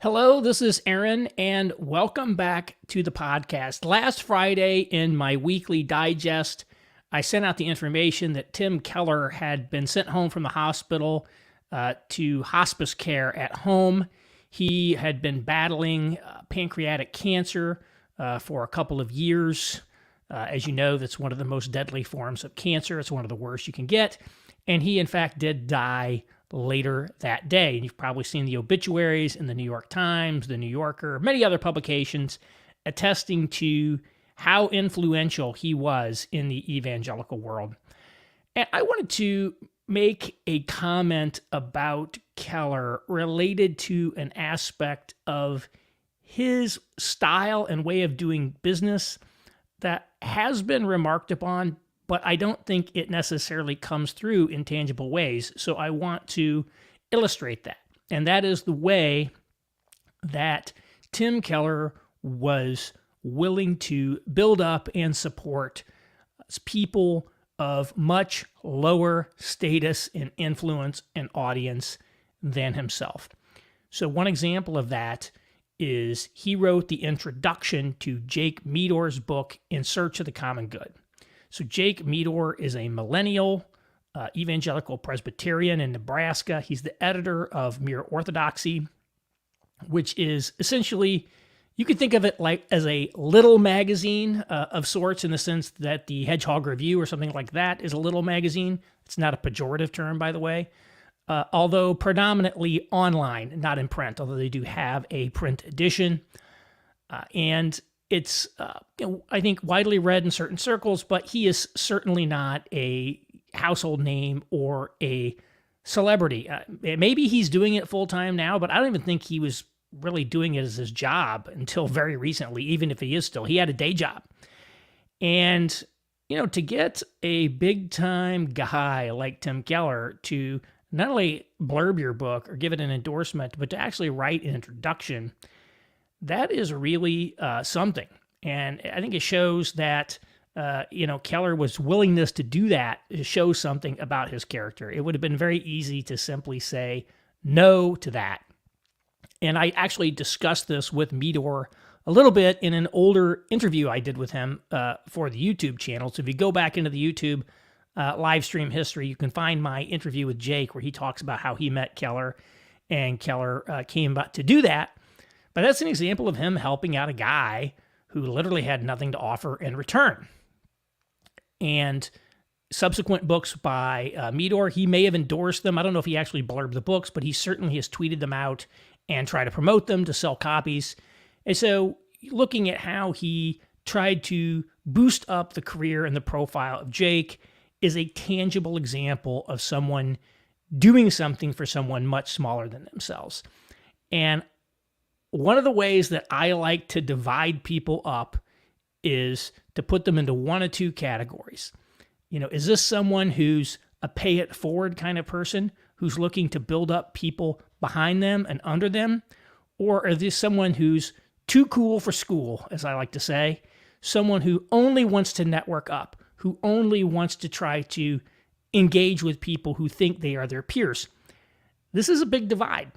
Hello, this is Aaron, and welcome back to the podcast. Last Friday in my weekly digest, I sent out the information that Tim Keller had been sent home from the hospital to hospice care at home. He had been battling pancreatic cancer for a couple of years. As you know, that's one of the most deadly forms of cancer. It's one of the worst you can get. And he, in fact, did die later that day. And you've probably seen the obituaries in the New York Times, the New Yorker, many other publications attesting to how influential he was in the evangelical world. And I wanted to make a comment about Keller related to an aspect of his style and way of doing business that has been remarked upon, but I don't think it necessarily comes through in tangible ways. So I want to illustrate that. And that is the way that Tim Keller was willing to build up and support people of much lower status and influence and audience than himself. So one example of that is he wrote the introduction to Jake Meador's book, In Search of the Common Good. So Jake Meador is a millennial evangelical presbyterian in Nebraska. He's the editor of Mere Orthodoxy, which is essentially, you could think of it like as a little magazine of sorts, in the sense that the Hedgehog Review or something like that is a little magazine. It's not a pejorative term, by the way, although predominantly online, not in print, although they do have a print edition. And it's, I think, widely read in certain circles, but he is certainly not a household name or a celebrity. Maybe he's doing it full time now, but I don't even think he was really doing it as his job until very recently, even if he is still. He had a day job. And, to get a big time guy like Tim Keller to not only blurb your book or give it an endorsement, but to actually write an introduction, that is really something. And I think it shows that, Keller was willingness to do that shows something about his character. It would have been very easy to simply say no to that. And I actually discussed this with Meador a little bit in an older interview I did with him for the YouTube channel. So if you go back into the YouTube live stream history, you can find my interview with Jake where he talks about how he met Keller and Keller came about to do that. But that's an example of him helping out a guy who literally had nothing to offer in return. And subsequent books by Meador, he may have endorsed them. I don't know if he actually blurbed the books, but he certainly has tweeted them out and tried to promote them to sell copies. And so looking at how he tried to boost up the career and the profile of Jake is a tangible example of someone doing something for someone much smaller than themselves. And one of the ways that I like to divide people up is to put them into one of two categories. Is this someone who's a pay it forward kind of person who's looking to build up people behind them and under them? Or is this someone who's too cool for school, as I like to say, someone who only wants to network up, who only wants to try to engage with people who think they are their peers? This is a big divide.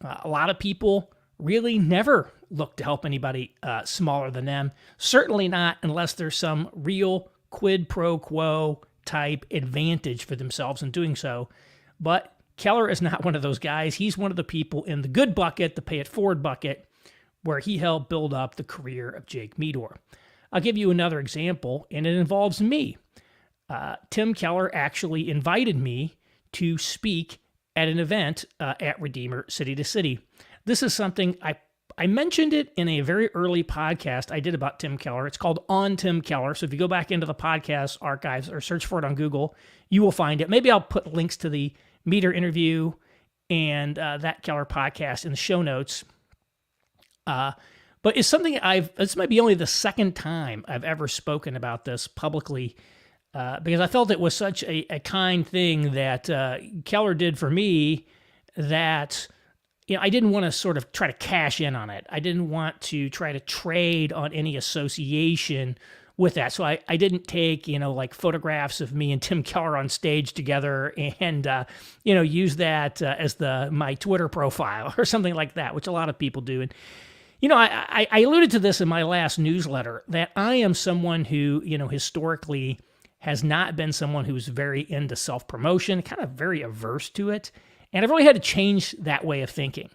A lot of people really never look to help anybody smaller than them. Certainly not unless there's some real quid pro quo type advantage for themselves in doing so. But Keller is not one of those guys. He's one of the people in the good bucket, the pay it forward bucket, where he helped build up the career of Jake Meador. I'll give you another example, and it involves me. Tim Keller actually invited me to speak at an event at Redeemer City to City. This is something I mentioned it in a very early podcast I did about Tim Keller. It's called On Tim Keller. So if you go back into the podcast archives or search for it on Google, you will find it. Maybe I'll put links to the Meador interview and that Keller podcast in the show notes. But it's something this might be only the second time I've ever spoken about this publicly, because I felt it was such a kind thing that Keller did for me that I didn't want to sort of try to cash in on it. I didn't want to try to trade on any association with that. So I didn't take, like photographs of me and Tim Keller on stage together and, use that as my Twitter profile or something like that, which a lot of people do. And, I alluded to this in my last newsletter that I am someone who, historically has not been someone who's very into self-promotion, kind of very averse to it. And I've really had to change that way of thinking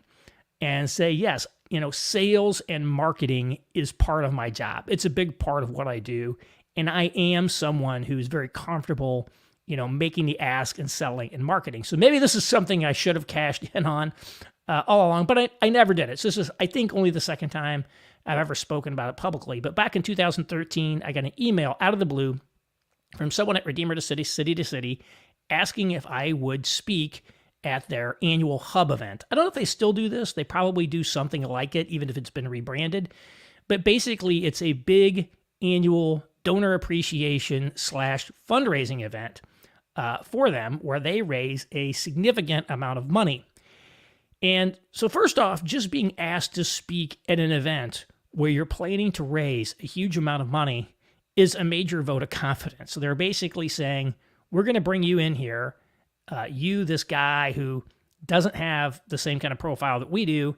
and say, yes, sales and marketing is part of my job. It's a big part of what I do. And I am someone who's very comfortable, making the ask and selling and marketing. So maybe this is something I should have cashed in on all along, but I never did it. So this is, I think, only the second time I've ever spoken about it publicly. But back in 2013, I got an email out of the blue from someone at Redeemer to City to City, asking if I would speak at their annual hub event. I don't know if they still do this. They probably do something like it, even if it's been rebranded. But basically, it's a big annual donor appreciation / fundraising event for them where they raise a significant amount of money. And so first off, just being asked to speak at an event where you're planning to raise a huge amount of money is a major vote of confidence. So they're basically saying, we're going to bring you in here, this guy who doesn't have the same kind of profile that we do,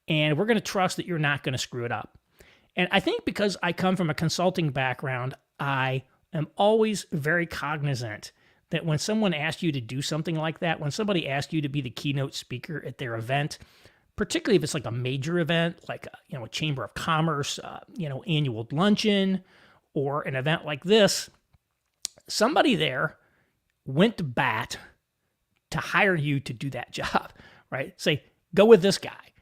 and we're going to trust that you're not going to screw it up. And I think because I come from a consulting background, I am always very cognizant that when someone asks you to do something like that, when somebody asks you to be the keynote speaker at their event, particularly if it's like a major event, like a Chamber of Commerce, annual luncheon, or an event like this, somebody there went to bat to hire you to do that job, right? Say, go with this guy.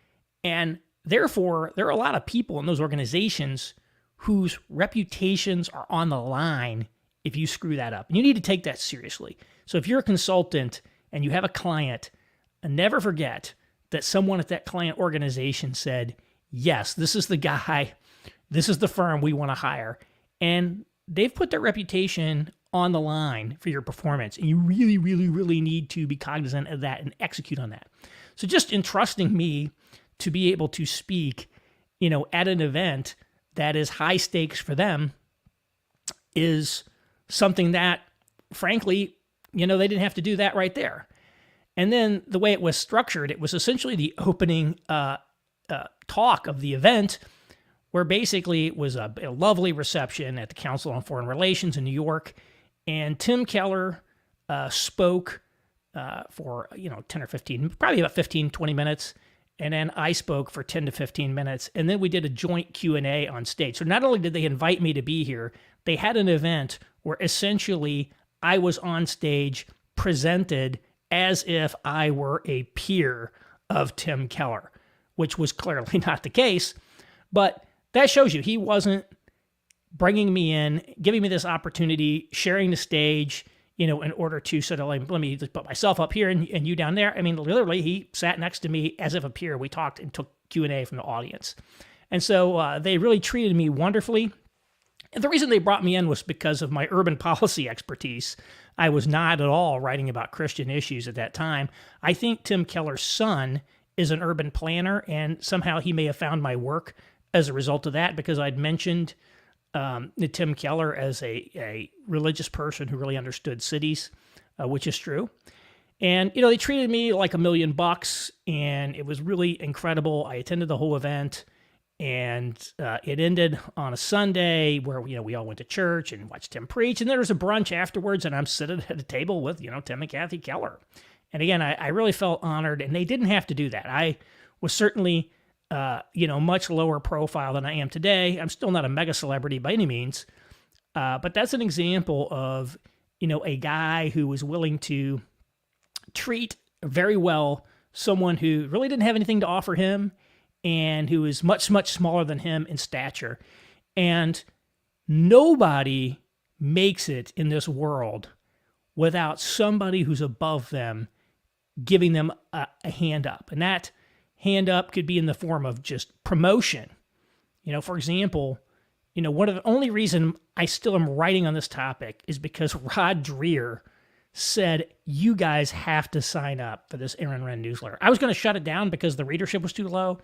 And therefore, there are a lot of people in those organizations whose reputations are on the line if you screw that up. And you need to take that seriously. So if you're a consultant and you have a client, never forget that someone at that client organization said, yes, this is the guy, this is the firm we want to hire. And they've put their reputation on the line for your performance. And you really, really, really need to be cognizant of that and execute on that. So just entrusting me to be able to speak, at an event that is high stakes for them is something that, frankly, they didn't have to do that right there. And then the way it was structured, it was essentially the opening talk of the event, where basically it was a lovely reception at the Council on Foreign Relations in New York. And Tim Keller spoke for, 10 or 15, probably about 15, 20 minutes. And then I spoke for 10 to 15 minutes. And then we did a joint Q&A on stage. So not only did they invite me to be here, they had an event where essentially I was on stage presented as if I were a peer of Tim Keller, which was clearly not the case. But that shows you he wasn't bringing me in, giving me this opportunity, sharing the stage, in order to sort of like, let me just put myself up here and you down there. I mean, literally, he sat next to me as if a peer. We talked and took Q&A from the audience. And so they really treated me wonderfully. And the reason they brought me in was because of my urban policy expertise. I was not at all writing about Christian issues at that time. I think Tim Keller's son is an urban planner, and somehow he may have found my work as a result of that, because I'd mentioned Tim Keller as a religious person who really understood cities, which is true. And, they treated me like $1 million, and it was really incredible. I attended the whole event, and it ended on a Sunday where, we all went to church and watched Tim preach, and there was a brunch afterwards, and I'm sitting at a table with, Tim and Kathy Keller. And again, I really felt honored, and they didn't have to do that. I was certainly much lower profile than I am today. I'm still not a mega celebrity by any means, but that's an example of, a guy who was willing to treat very well someone who really didn't have anything to offer him and who is much, much smaller than him in stature. And nobody makes it in this world without somebody who's above them giving them a hand up. And that hand up could be in the form of just promotion. For example, one of the only reason I still am writing on this topic is because Rod Dreher said, you guys have to sign up for this Aaron Renn newsletter. I was going to shut it down because the readership was too low.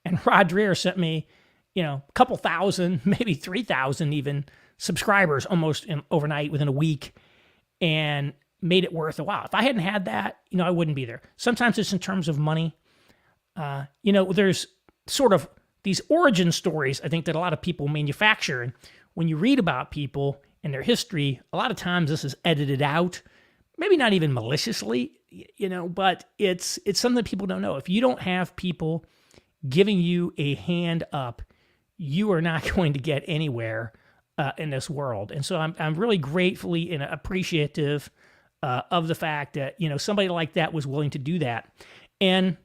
And Rod Dreher sent me, a couple thousand, maybe 3,000 even subscribers almost overnight within a week and made it worth a while. If I hadn't had that, I wouldn't be there. Sometimes it's in terms of money. There's sort of these origin stories, I think, that a lot of people manufacture. And when you read about people and their history, a lot of times this is edited out, maybe not even maliciously, but it's something that people don't know. If you don't have people giving you a hand up, you are not going to get anywhere in this world. And so I'm really gratefully and appreciative of the fact that, somebody like that was willing to do that. And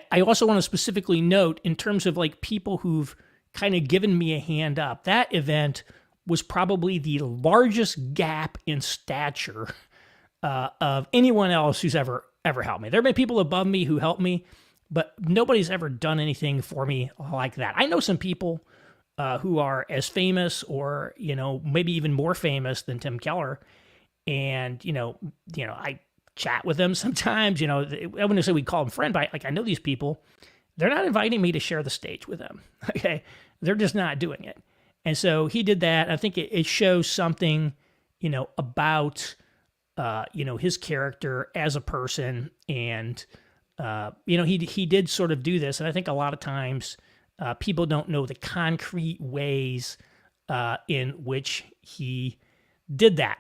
I also want to specifically note, in terms of like people who've kind of given me a hand up, that event was probably the largest gap in stature of anyone else who's ever helped me. There have been people above me who helped me, but nobody's ever done anything for me like that. I know some people who are as famous or, maybe even more famous than Tim Keller. And, I chat with them sometimes, I wouldn't say we call them friend, but I know these people. They're not inviting me to share the stage with them. Okay. They're just not doing it. And so he did that. I think it shows something, about, his character as a person. And, he did sort of do this. And I think a lot of times people don't know the concrete ways in which he did that.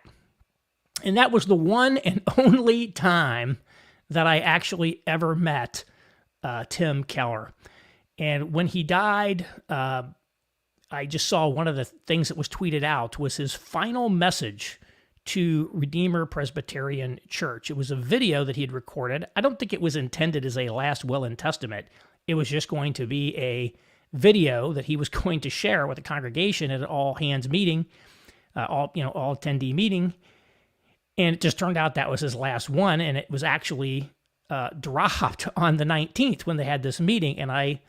And that was the one and only time that I actually ever met Tim Keller. And when he died, I just saw one of the things that was tweeted out was his final message to Redeemer Presbyterian Church. It was a video that he had recorded. I don't think it was intended as a last will and testament. It was just going to be a video that he was going to share with the congregation at an all-hands meeting, all attendee meeting. And it just turned out that was his last one, and it was actually dropped on the 19th when they had this meeting. And I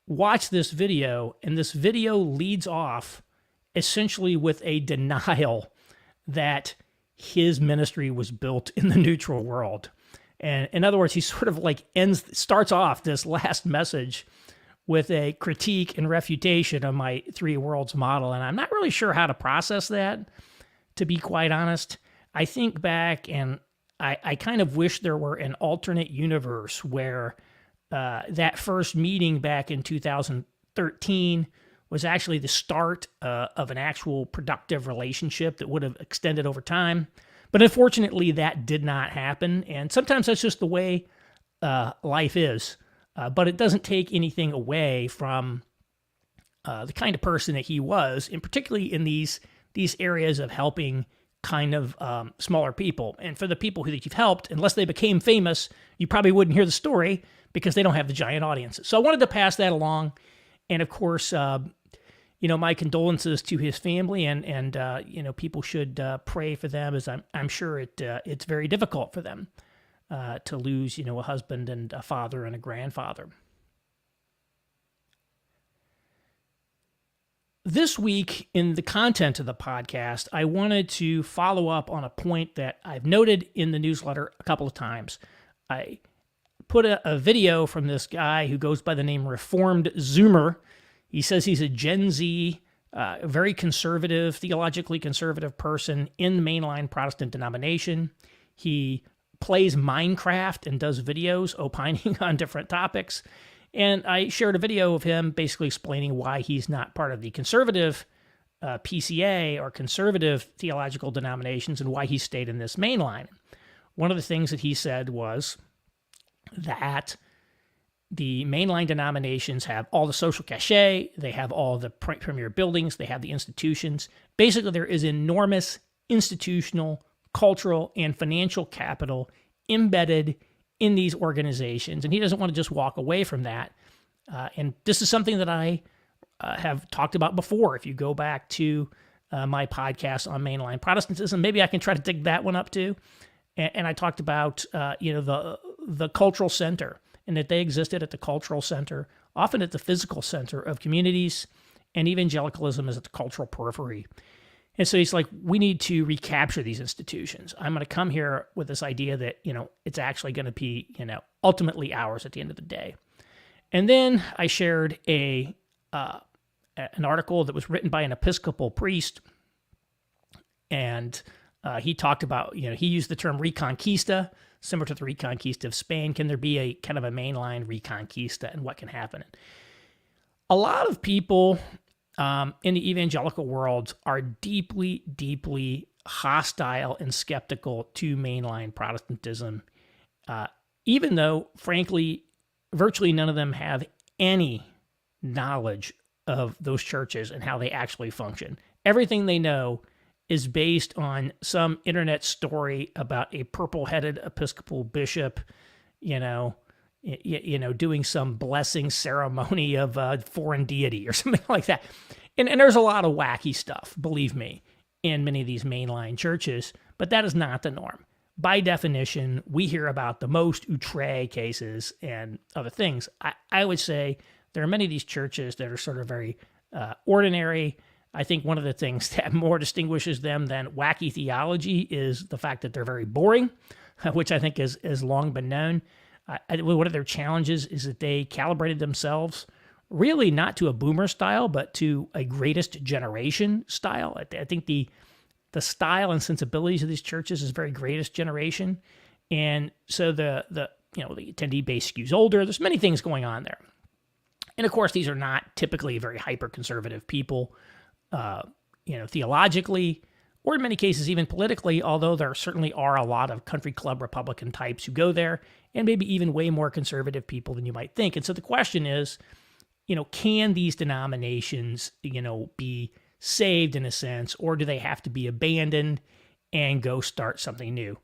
watched this video, and this video leads off essentially with a denial that his ministry was built in the neutral world. And in other words, he sort of like starts off this last message with a critique and refutation of my three worlds model. And I'm not really sure how to process that, to be quite honest. I think back and I kind of wish there were an alternate universe where that first meeting back in 2013 was actually the start of an actual productive relationship that would have extended over time. But unfortunately, that did not happen. And sometimes that's just the way life is. But it doesn't take anything away from the kind of person that he was, and particularly in these areas of helping kind of smaller people. And for the people who you've helped, unless they became famous, you probably wouldn't hear the story because they don't have the giant audiences. So I wanted to pass that along. And of course, my condolences to his family, and people should pray for them, as I'm sure it's very difficult for them to lose, a husband and a father and a grandfather. This week, in the content of the podcast, I wanted to follow up on a point that I've noted in the newsletter a couple of times. I put a video from this guy who goes by the name Reformed Zoomer. He says he's a Gen Z, very conservative, theologically conservative person in the mainline Protestant denomination. He plays Minecraft and does videos opining on different topics. And I shared a video of him basically explaining why he's not part of the conservative PCA or conservative theological denominations and why he stayed in this mainline. One of the things that he said was that the mainline denominations have all the social cachet, they have all the premier buildings, they have the institutions. Basically, there is enormous institutional, cultural, and financial capital embedded in these organizations, and he doesn't want to just walk away from that. And this is something that I have talked about before. If you go back to my podcast on mainline Protestantism, maybe I can try to dig that one up too. And I talked about the cultural center, and that they existed at the cultural center, often at the physical center of communities, and evangelicalism is at the cultural periphery. And so he's like, we need to recapture these institutions. I'm going to come here with this idea that, it's actually going to be, ultimately ours at the end of the day. And then I shared a an article that was written by an Episcopal priest, and he talked about, he used the term Reconquista, similar to the Reconquista of Spain. Can there be a kind of a mainline Reconquista, and what can happen? A lot of people in the evangelical world are deeply, deeply hostile and skeptical to mainline Protestantism, even though, frankly, virtually none of them have any knowledge of those churches and how they actually function. Everything they know is based on some internet story about a purple-headed Episcopal bishop, doing some blessing ceremony of a foreign deity or something like that. And there's a lot of wacky stuff, believe me, in many of these mainline churches, but that is not the norm. By definition, we hear about the most outre cases and other things. I would say there are many of these churches that are sort of very ordinary. I think one of the things that more distinguishes them than wacky theology is the fact that they're very boring, which I think has long been known. One of their challenges is that they calibrated themselves really not to a boomer style, but to a greatest generation style. I think the style and sensibilities of these churches is very greatest generation. And so the attendee base skews older. There's many things going on there. And of course, these are not typically very hyper-conservative people, theologically, or in many cases even politically, although there certainly are a lot of country club Republican types who go there, and maybe even way more conservative people than you might think. And so the question is, can these denominations, be saved in a sense, or do they have to be abandoned and go start something new?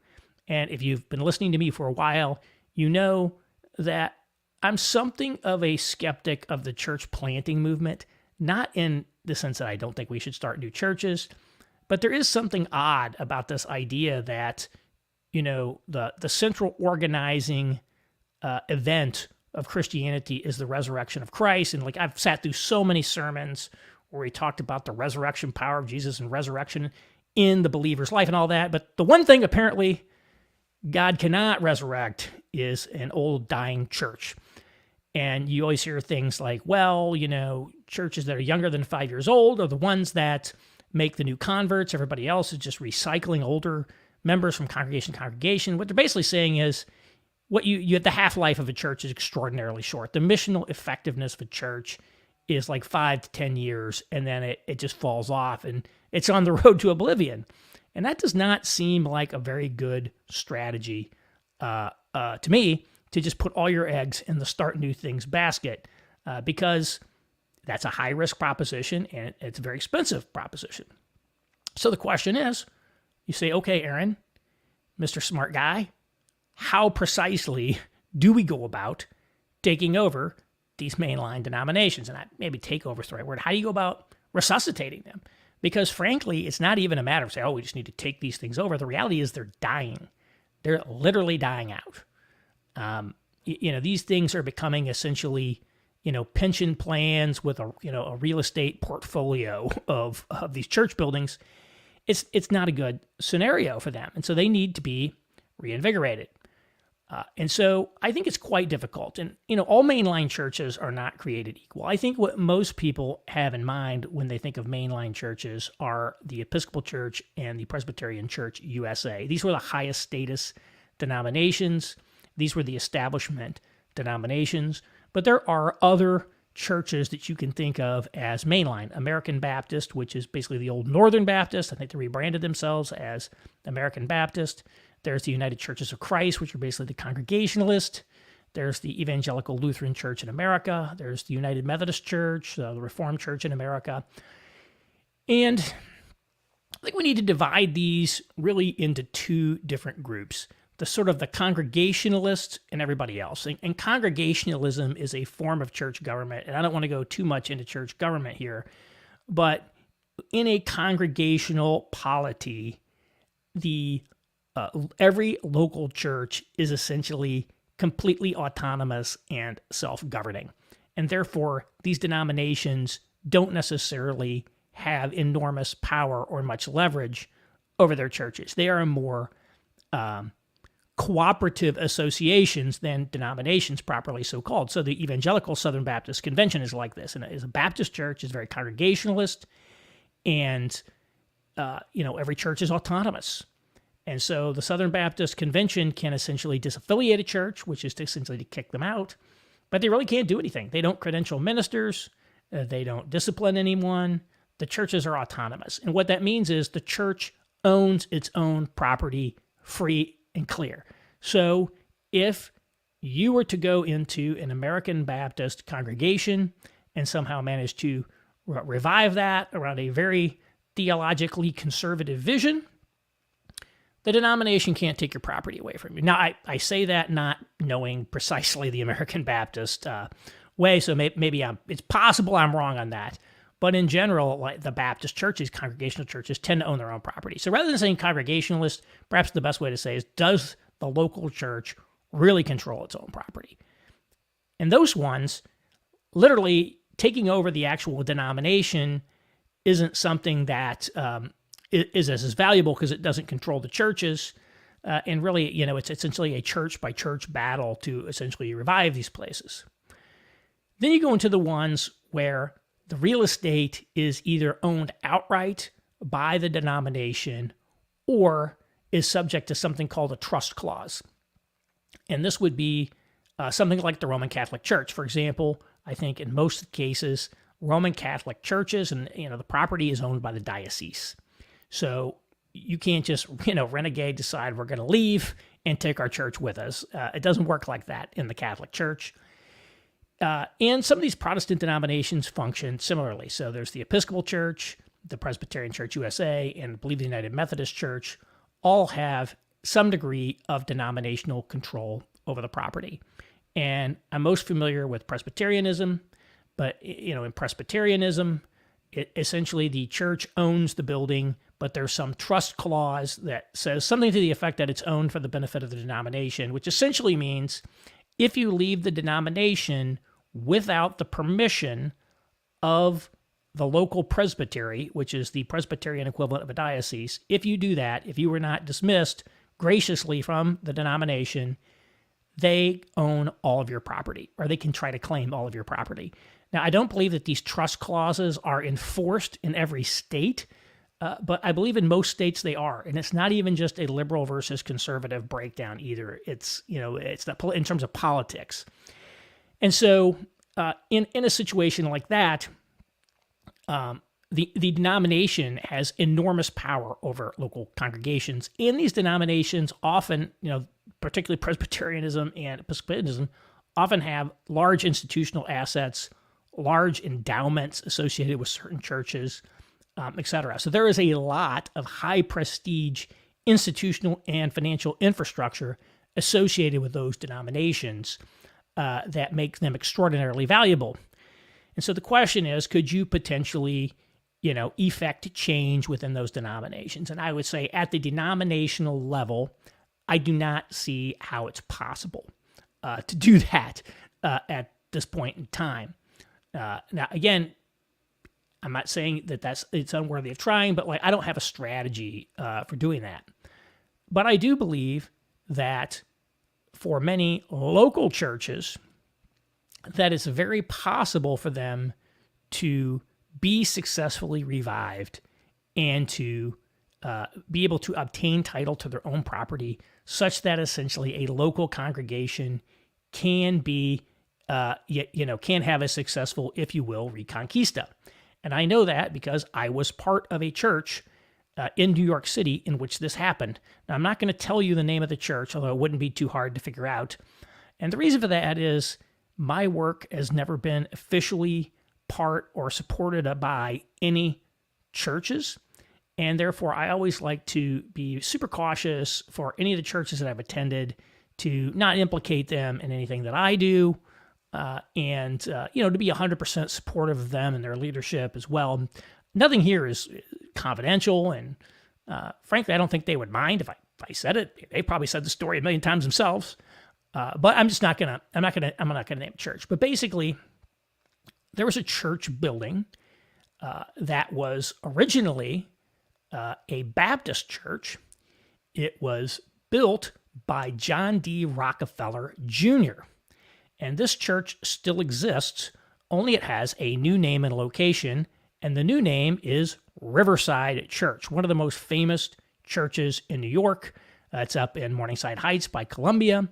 And if you've been listening to me for a while, you know that I'm something of a skeptic of the church planting movement, not in the sense that I don't think we should start new churches, but there is something odd about this idea that, the central organizing event of Christianity is the resurrection of Christ. And I've sat through so many sermons where we talked about the resurrection power of Jesus and resurrection in the believer's life and all that. But the one thing apparently God cannot resurrect is an old dying church. And you always hear things like, churches that are younger than 5 years old are the ones that make the new converts. Everybody else is just recycling older members from congregation to congregation. What they're basically saying is the half-life of a church is extraordinarily short. The missional effectiveness of a church is like 5 to 10 years, and then it just falls off, and it's on the road to oblivion. And that does not seem like a very good strategy to me, to just put all your eggs in the start new things basket, because that's a high-risk proposition, and it's a very expensive proposition. So the question is, you say, okay, Aaron, Mr. Smart Guy, how precisely do we go about taking over these mainline denominations? And maybe takeover is the right word. How do you go about resuscitating them? Because frankly, it's not even a matter of saying, we just need to take these things over. The reality is they're dying. They're literally dying out. These things are becoming essentially, pension plans with a real estate portfolio of these church buildings. It's not a good scenario for them. And so they need to be reinvigorated. And so I think it's quite difficult. And, all mainline churches are not created equal. I think what most people have in mind when they think of mainline churches are the Episcopal Church and the Presbyterian Church USA. These were the highest status denominations. These were the establishment denominations. But there are other churches that you can think of as mainline. American Baptist, which is basically the old Northern Baptist. I think they rebranded themselves as American Baptist. There's the United Churches of Christ, which are basically the Congregationalist. There's the Evangelical Lutheran Church in America. There's the United Methodist Church, the Reformed Church in America. And I think we need to divide these really into two different groups. The sort of the Congregationalists and everybody else. And Congregationalism is a form of church government. And I don't want to go too much into church government here. But in a congregational polity, every local church is essentially completely autonomous and self-governing. And therefore, these denominations don't necessarily have enormous power or much leverage over their churches. They are more cooperative associations than denominations properly so called. So the Evangelical Southern Baptist Convention is like this, and it is a Baptist church, is very congregationalist, and every church is autonomous. And so the Southern Baptist Convention can essentially disaffiliate a church, which is essentially to kick them out, but they really can't do anything. They don't credential ministers. They don't discipline anyone. The churches are autonomous. And what that means is the church owns its own property, free and clear. So if you were to go into an American Baptist congregation and somehow manage to revive that around a very theologically conservative vision, the denomination can't take your property away from you. Now, I say that not knowing precisely the American Baptist way, so maybe it's possible I'm wrong on that. But in general, like the Baptist churches, congregational churches, tend to own their own property. So rather than saying congregationalist, perhaps the best way to say is, does the local church really control its own property? And those ones, literally taking over the actual denomination isn't something that is as valuable because it doesn't control the churches. And really, it's essentially a church-by-church battle to essentially revive these places. Then you go into the ones where the real estate is either owned outright by the denomination or is subject to something called a trust clause. And this would be something like the Roman Catholic Church. For example, I think in most cases, Roman Catholic churches and the property is owned by the diocese. So you can't just renegade, decide we're going to leave and take our church with us. It doesn't work like that in the Catholic Church. And some of these Protestant denominations function similarly. So there's the Episcopal Church, the Presbyterian Church USA, and I believe the United Methodist Church all have some degree of denominational control over the property. And I'm most familiar with Presbyterianism, but in Presbyterianism, essentially the church owns the building, but there's some trust clause that says something to the effect that it's owned for the benefit of the denomination, which essentially means if you leave the denomination without the permission of the local presbytery, which is the Presbyterian equivalent of a diocese, if you do that, if you were not dismissed graciously from the denomination, they own all of your property, or they can try to claim all of your property. Now, I don't believe that these trust clauses are enforced in every state, but I believe in most states they are, and it's not even just a liberal versus conservative breakdown either. It's in terms of politics, and so in a situation like that, the denomination has enormous power over local congregations, and these denominations often, particularly Presbyterianism and Episcopalianism, often have large institutional assets, large endowments associated with certain churches, etc. So there is a lot of high prestige institutional and financial infrastructure associated with those denominations that makes them extraordinarily valuable. And so the question is, could you potentially, effect change within those denominations? And I would say at the denominational level, I do not see how it's possible to do that at this point in time. Now, again, I'm not saying that it's unworthy of trying, but I don't have a strategy for doing that. But I do believe that for many local churches, that it's very possible for them to be successfully revived and to be able to obtain title to their own property, such that essentially a local congregation can be, can have a successful, if you will, Reconquista. And I know that because I was part of a church in New York City in which this happened. Now, I'm not going to tell you the name of the church, although it wouldn't be too hard to figure out. And the reason for that is my work has never been officially part or supported by any churches. And therefore, I always like to be super cautious for any of the churches that I've attended to not implicate them in anything that I do. And to be 100% supportive of them and their leadership as well. Nothing here is confidential, and frankly, I don't think they would mind if I said it. They probably said the story a million times themselves. But I'm not gonna name a church. But basically, there was a church building that was originally a Baptist church. It was built by John D. Rockefeller Jr. And this church still exists, only it has a new name and location, and the new name is Riverside Church, one of the most famous churches in New York. It's up in Morningside Heights by Columbia.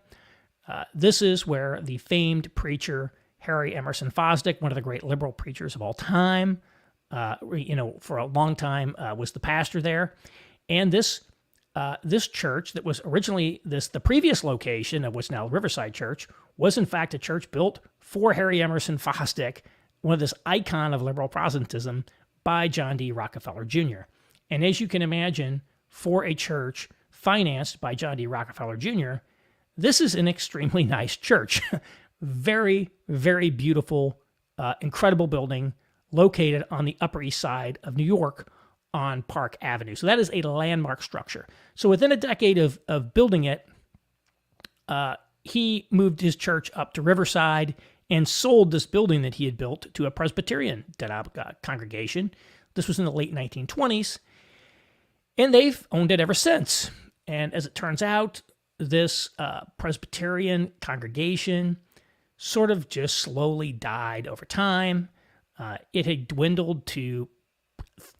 This is where the famed preacher Harry Emerson Fosdick, one of the great liberal preachers of all time, for a long time was the pastor there. And this church that was originally the previous location of what's now Riverside Church was in fact a church built for Harry Emerson Fosdick, one of this icon of liberal Protestantism, by John D. Rockefeller Jr. And as you can imagine, for a church financed by John D. Rockefeller Jr., this is an extremely nice church. Very, very beautiful, incredible building located on the Upper East Side of New York on Park Avenue. So that is a landmark structure. So within a decade of building it, he moved his church up to Riverside and sold this building that he had built to a Presbyterian congregation. This was in the late 1920s, and they've owned it ever since. And as it turns out, this Presbyterian congregation sort of just slowly died over time. It had dwindled to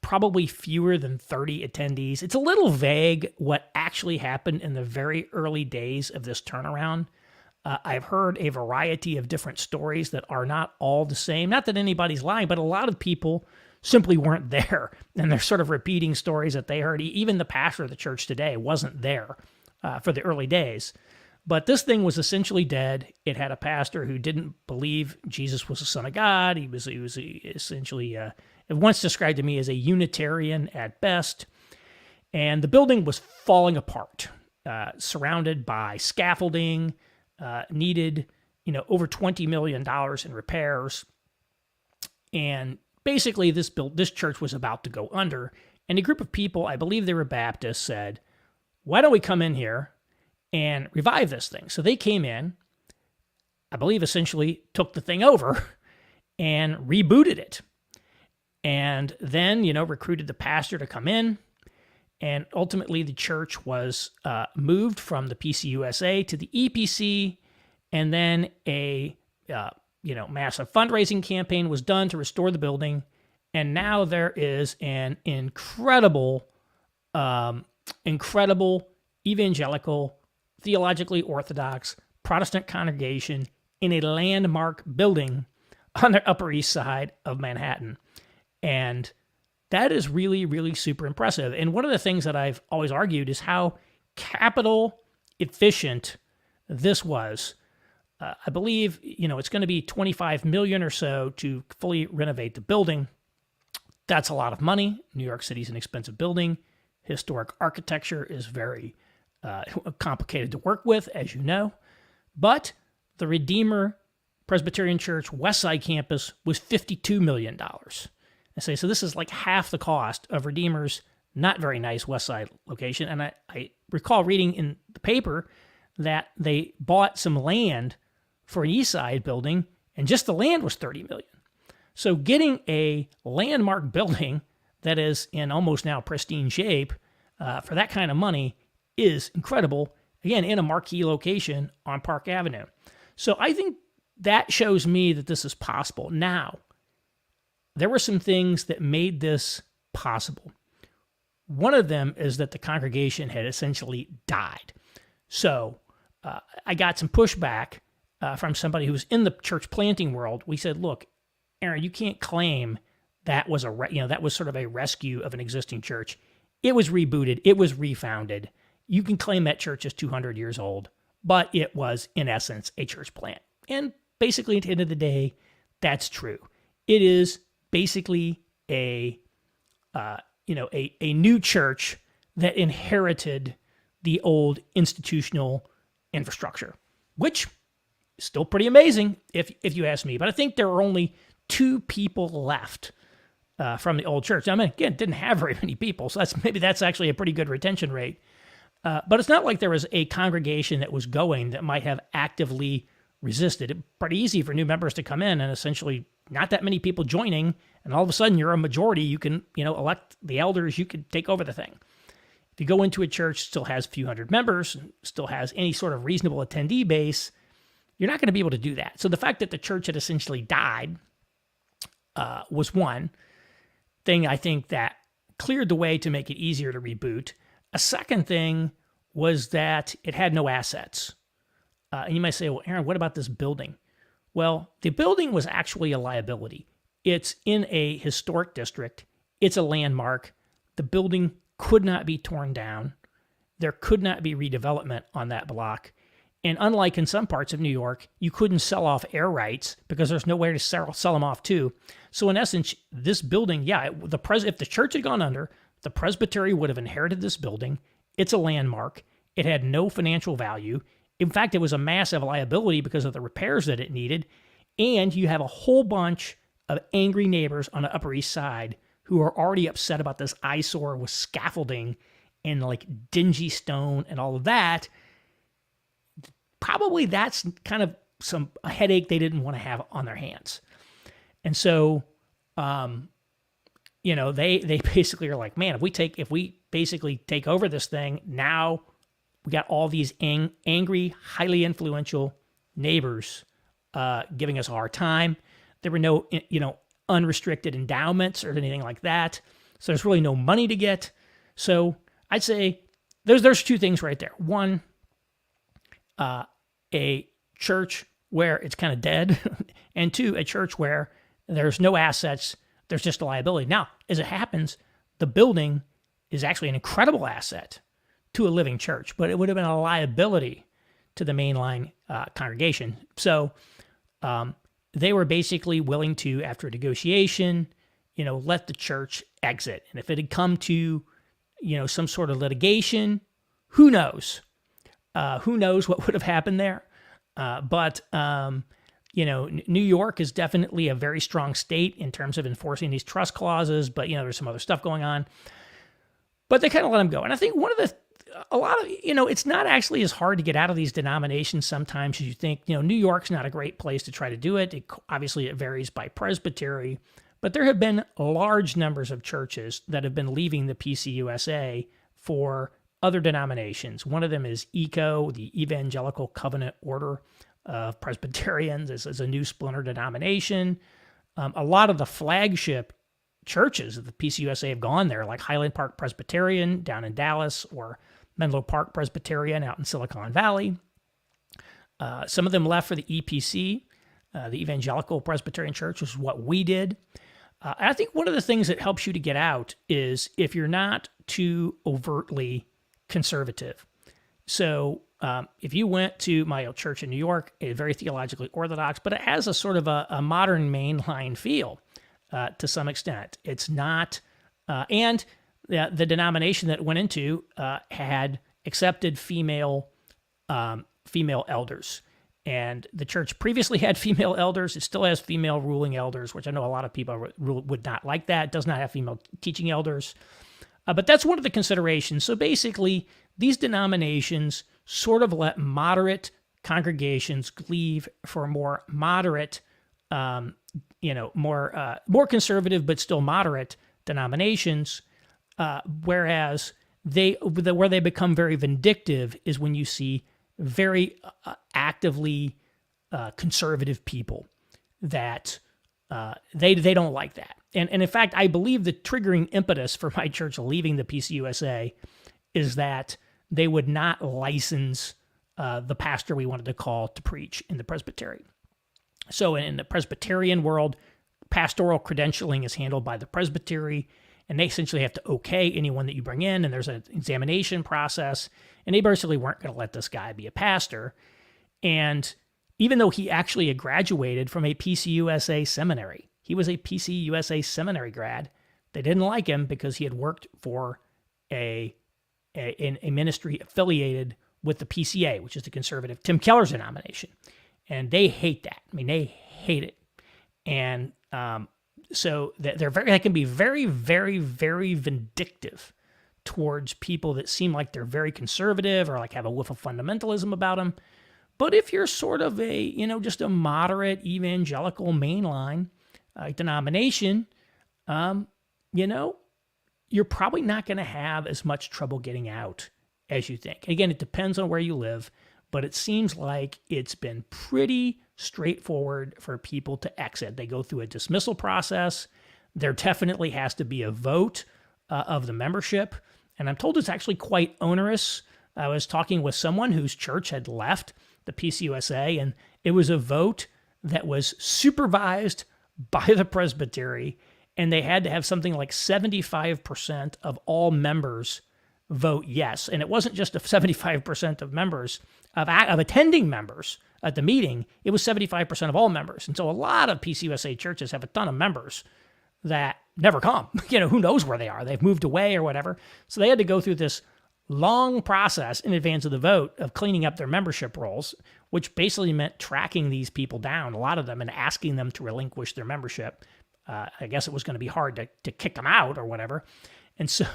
probably fewer than 30 attendees. It's a little vague what actually happened in the very early days of this turnaround. I've heard a variety of different stories that are not all the same. Not that anybody's lying, but a lot of people simply weren't there. And they're sort of repeating stories that they heard. Even the pastor of the church today wasn't there for the early days. But this thing was essentially dead. It had a pastor who didn't believe Jesus was the Son of God. He was essentially, once described to me as a Unitarian at best. And the building was falling apart, surrounded by scaffolding, needed, over $20 million in repairs. And basically this church was about to go under. And a group of people, I believe they were Baptists, said, why don't we come in here and revive this thing? So they came in, I believe essentially took the thing over and rebooted it. And then, recruited the pastor to come in. And ultimately the church was moved from the PCUSA to the EPC. And then a, massive fundraising campaign was done to restore the building. And now there is an incredible evangelical, theologically orthodox Protestant congregation in a landmark building on the Upper East Side of Manhattan. And that is really, really super impressive. And one of the things that I've always argued is how capital efficient this was. I believe, it's going to be $25 million or so to fully renovate the building. That's a lot of money. New York City's an expensive building. Historic architecture is very complicated to work with, as you know. But the Redeemer Presbyterian Church West Side campus was $52 million. I say, so this is like half the cost of Redeemer's not very nice West Side location. And I recall reading in the paper that they bought some land for an East Side building, and just the land was $30 million. So getting a landmark building that is in almost now pristine shape for that kind of money is incredible, again, in a marquee location on Park Avenue. So I think that shows me that this is possible. Now, there were some things that made this possible. One of them is that the congregation had essentially died. So I got some pushback from somebody who was in the church planting world. We said, look, Aaron, you can't claim that was that was sort of a rescue of an existing church. It was rebooted. It was refounded. You can claim that church is 200 years old, but it was, in essence, a church plant. And basically, at the end of the day, that's true. It is basically a new church that inherited the old institutional infrastructure, which is still pretty amazing if you ask me. But I think there are only 2 people left from the old church. I mean, again, it didn't have very many people, so maybe that's actually a pretty good retention rate. But it's not like there was a congregation that was going that might have actively resisted. It's pretty easy for new members to come in and essentially not that many people joining, and all of a sudden you're a majority. You can, elect the elders. You could take over the thing. If you go into a church, still has a few hundred members, still has any sort of reasonable attendee base, you're not going to be able to do that. So the fact that the church had essentially died was one thing I think that cleared the way to make it easier to reboot. A second thing was that it had no assets. And you might say, well, Aaron, what about this building? Well, the building was actually a liability. It's in a historic district. It's a landmark. The building could not be torn down. There could not be redevelopment on that block. And unlike in some parts of New York, you couldn't sell off air rights because there's nowhere to sell them off to. So in essence, this building, if the church had gone under, the presbytery would have inherited this building. It's a landmark. It had no financial value. In fact, it was a massive liability because of the repairs that it needed. And you have a whole bunch of angry neighbors on the Upper East Side who are already upset about this eyesore with scaffolding and like dingy stone and all of that. Probably that's kind of a headache they didn't want to have on their hands. And so, they basically are like, man, if we basically take over this thing, now we got all these angry, highly influential neighbors giving us a hard time. There were no, unrestricted endowments or anything like that. So there's really no money to get. So I'd say there's two things right there. One, a church where it's kind of dead, and two, a church where there's no assets, there's just a liability. Now, as it happens, the building is actually an incredible asset to a living church, but it would have been a liability to the mainline congregation. So they were basically willing to, after a negotiation, let the church exit. And if it had come to, some sort of litigation, who knows? Who knows what would have happened there? But New York is definitely a very strong state in terms of enforcing these trust clauses, but, there's some other stuff going on. But they kind of let them go. And I think it's not actually as hard to get out of these denominations sometimes as you think. New York's not a great place to try to do it. Obviously, it varies by presbytery, but there have been large numbers of churches that have been leaving the PCUSA for other denominations. One of them is ECO, the Evangelical Covenant Order of Presbyterians. This is a new splinter denomination. A lot of the flagship churches of the PCUSA have gone there, like Highland Park Presbyterian down in Dallas, or Menlo Park Presbyterian out in Silicon Valley. Some of them left for the EPC, the Evangelical Presbyterian Church, which is what we did. I think one of the things that helps you to get out is if you're not too overtly conservative. So if you went to my old church in New York, it's very theologically orthodox, but it has a sort of a modern mainline feel to some extent. It's not, and the denomination that it went into had accepted female elders. And the church previously had female elders. It still has female ruling elders, which I know a lot of people would not like that. It does not have female teaching elders. But that's one of the considerations. So basically, these denominations sort of let moderate congregations leave for more moderate, more conservative but still moderate denominations. Whereas where they become very vindictive is when you see very actively conservative people that they don't like that. And in fact, I believe the triggering impetus for my church leaving the PCUSA is that they would not license the pastor we wanted to call to preach in the presbytery. So in the Presbyterian world, pastoral credentialing is handled by the presbytery, and they essentially have to okay anyone that you bring in, and there's an examination process, and they basically weren't going to let this guy be a pastor. And even though he actually had graduated from a PCUSA seminary, he was a PCUSA seminary grad, they didn't like him because he had worked for a ministry affiliated with the PCA, which is the conservative Tim Keller's denomination. And they hate that. I mean, they hate it. And so they can be very, very, very vindictive towards people that seem like they're very conservative or like have a whiff of fundamentalism about them. But if you're sort of just a moderate evangelical mainline denomination, you're probably not going to have as much trouble getting out as you think. Again, it depends on where you live, but it seems like it's been pretty straightforward for people to exit. They go through a dismissal process. There definitely has to be a vote of the membership, and I'm told it's actually quite onerous. I was talking with someone whose church had left the PCUSA, and it was a vote that was supervised by the presbytery, and they had to have something like 75% of all members vote yes. And it wasn't just a 75% of members, of attending members at the meeting, it was 75% of all members. And so a lot of PCUSA churches have a ton of members that never come. Who knows where they are? They've moved away or whatever. So they had to go through this long process in advance of the vote of cleaning up their membership rolls, which basically meant tracking these people down, a lot of them, and asking them to relinquish their membership. I guess it was going to be hard to kick them out or whatever. And so,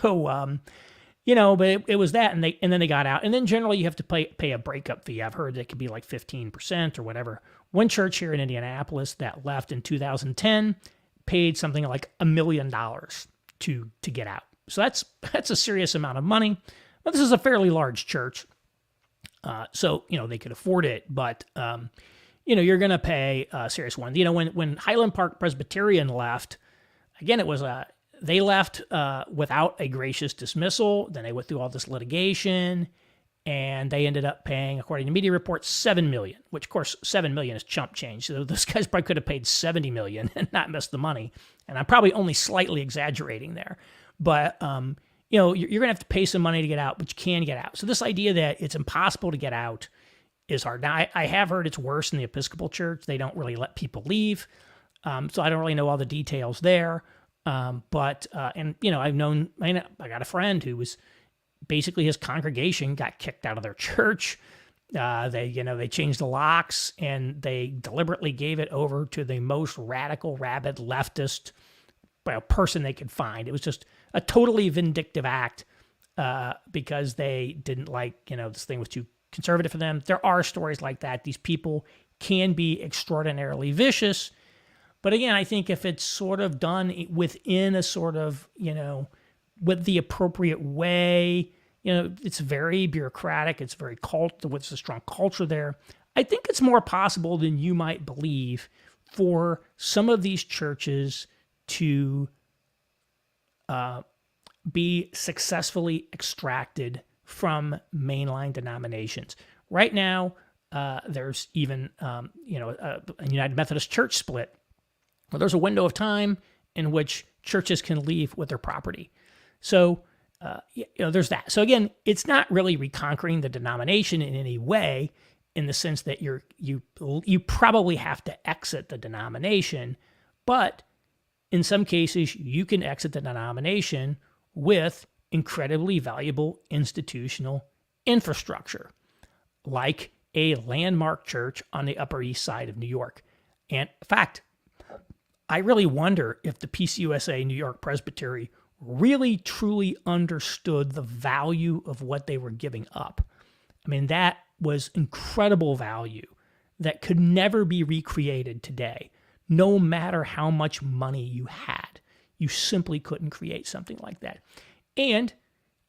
but it was that, and then they got out. And then generally you have to pay a breakup fee. I've heard it could be like 15% or whatever. One church here in Indianapolis that left in 2010 paid something like $1 million to get out. So that's a serious amount of money. But this is a fairly large church, so they could afford it. But you're going to pay a serious one. When Highland Park Presbyterian left, again, it was they left without a gracious dismissal. Then they went through all this litigation, and they ended up paying, according to media reports, $7 million. Which, of course, $7 million is chump change. So those guys probably could have paid $70 million and not missed the money. And I'm probably only slightly exaggerating there, but you're going to have to pay some money to get out, but you can get out. So this idea that it's impossible to get out is hard. Now, I have heard it's worse in the Episcopal Church. They don't really let people leave. So I don't really know all the details there. But I got a friend who was basically his congregation got kicked out of their church. They changed the locks, and they deliberately gave it over to the most radical, rabid leftist person they could find. It was just a totally vindictive act because they didn't like, this thing was too conservative for them. There are stories like that. These people can be extraordinarily vicious. But again, I think if it's sort of done within a sort of, with the appropriate way, it's very bureaucratic. It's very it's a strong culture there. I think it's more possible than you might believe for some of these churches to be successfully extracted from mainline denominations. Right now, there's even a United Methodist Church split. Well, there's a window of time in which churches can leave with their property. So, there's that. So again, it's not really reconquering the denomination in any way, in the sense that you probably have to exit the denomination, but in some cases, you can exit the denomination with incredibly valuable institutional infrastructure, like a landmark church on the Upper East Side of New York. And in fact, I really wonder if the PCUSA New York Presbytery really truly understood the value of what they were giving up. I mean, that was incredible value that could never be recreated today. No matter how much money you had, you simply couldn't create something like that. And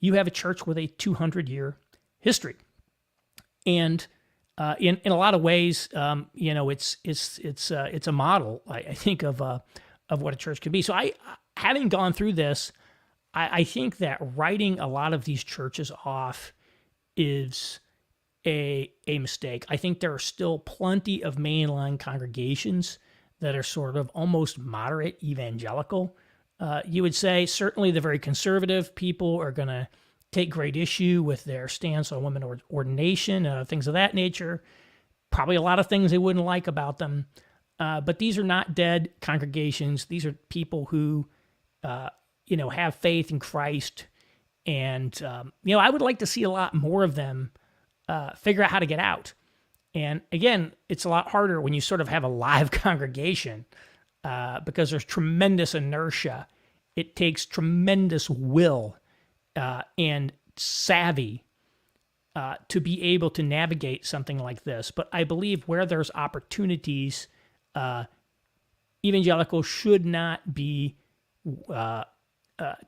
you have a church with a 200-year history. And in a lot of ways, it's a model, I think, of what a church can be. So having gone through this, I think that writing a lot of these churches off is a mistake. I think there are still plenty of mainline congregations that are sort of almost moderate evangelical. You would say certainly the very conservative people are going to take great issue with their stance on women ordination, things of that nature. Probably a lot of things they wouldn't like about them. But these are not dead congregations. These are people who, have faith in Christ. And, I would like to see a lot more of them figure out how to get out. And again, it's a lot harder when you sort of have a live congregation because there's tremendous inertia. It takes tremendous will and savvy to be able to navigate something like this. But I believe where there's opportunities, evangelicals should not be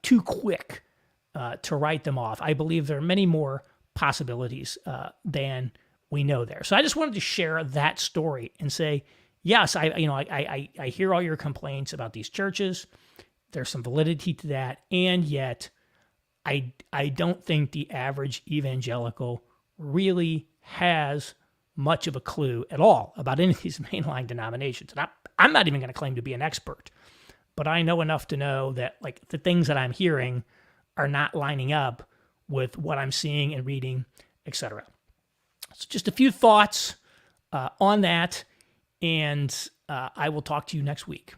too quick to write them off. I believe there are many more possibilities than we know there. So I just wanted to share that story and say, yes, I hear all your complaints about these churches. There's some validity to that, and yet I don't think the average evangelical really has much of a clue at all about any of these mainline denominations. And I'm not even going to claim to be an expert, but I know enough to know that like the things that I'm hearing are not lining up with what I'm seeing and reading, etc. So just a few thoughts on that, and I will talk to you next week.